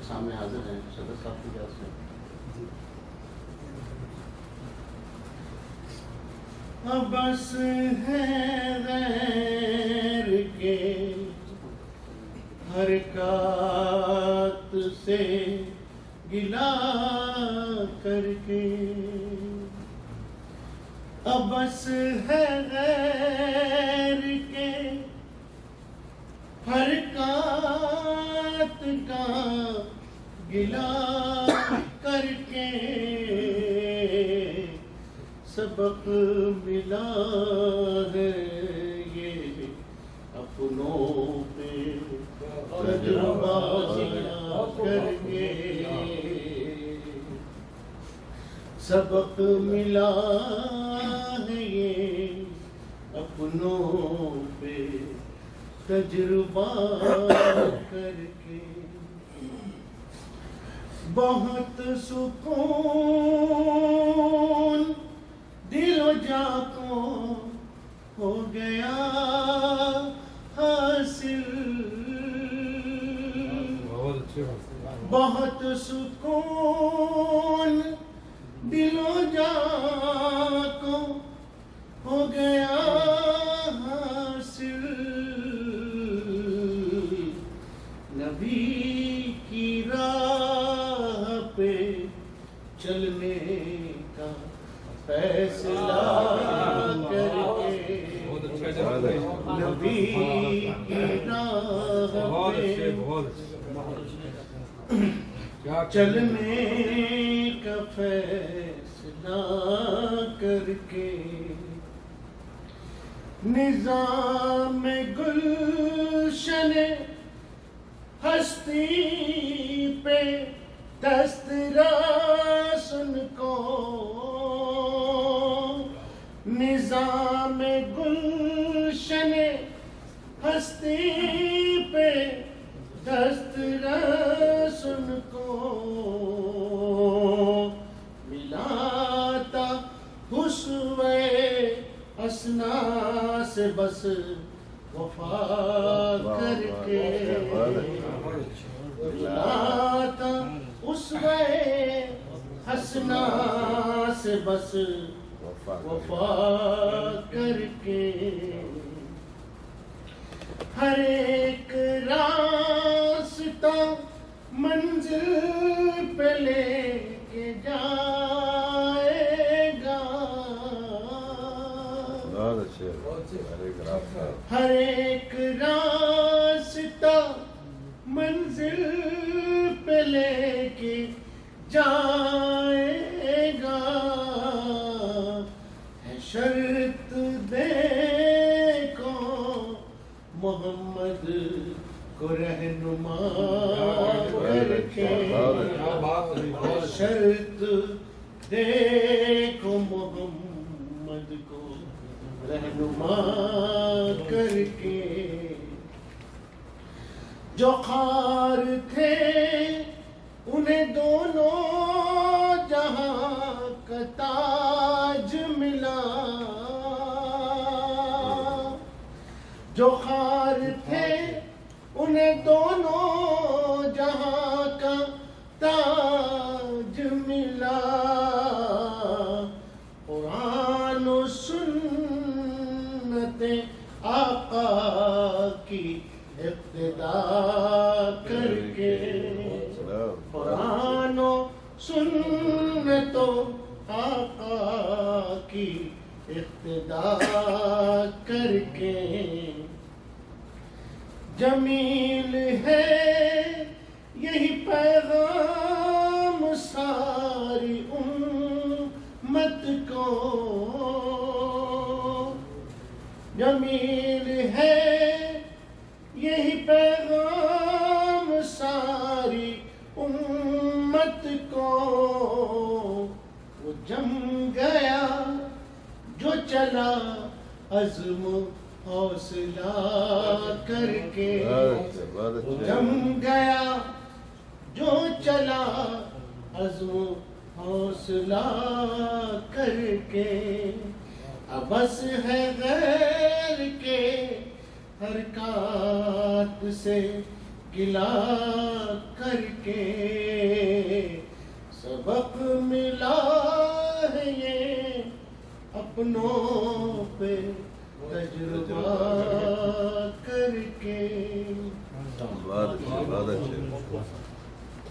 سامنے حاضر ہیں صدر صاحب کی اجازت سے. بس ہے غیر کے حرکات سے گلا کر کے، بس ہے غیر کے حرکات کا گلا کر کے، سبق ملا ہے یہ اپنوں پہ تجربہ کر کے، سبق ملا ہے یہ اپنوں پہ تجربہ کر کے. بہت سکون دل و جا کو ہو گیا حاصل، بہت سکون دل و جا کو ہو گیا حاصل، نبی کی راہ پہ چلنے کا فیصلہ کر کے، نبی کی راہ پہ چلنے کا فیصلہ کر کے، نظام گلشن ہستی پہ دست راست ان کو، نظام گلشن ہستی پہ دست راست ان کو ملاتا حسوے حسنا سے بس وفا کر کے، ملاتا حسوے حسنا سے بس وفا کر کے، ہر ایک راستہ منزل پہ لے کے جائے گا، ہر ایک راستہ منزل پہ لے کے جائے گا، ہے شرط دیکھو محمد کو رہنما کر کے، شرط دیکھو محمد کو رہنما کر کے، جو خار تھے انہیں دونوں جہاں کا تاج ملا، جو خار تھے انہیں دونوں جہاں کا تاج ملا، قرآن و سنت آقا کی اقتدا کر کے، قرآن و سنت آقا کی اقتدا کر کے، جمیل ہے یہی پیغام ساری امت کو، جمیل ہے یہی پیغام ساری امت کو، وہ جم گیا جو چلا عزم حوصلہ کر کے، جم گیا جو چلا عزم حوصلہ کر کے، بس ہے غیر کے حرکات سے گلا کر کے سبق ملا ہے یہ اپنوں پہ تجربہ کر کے. بہت اچھے.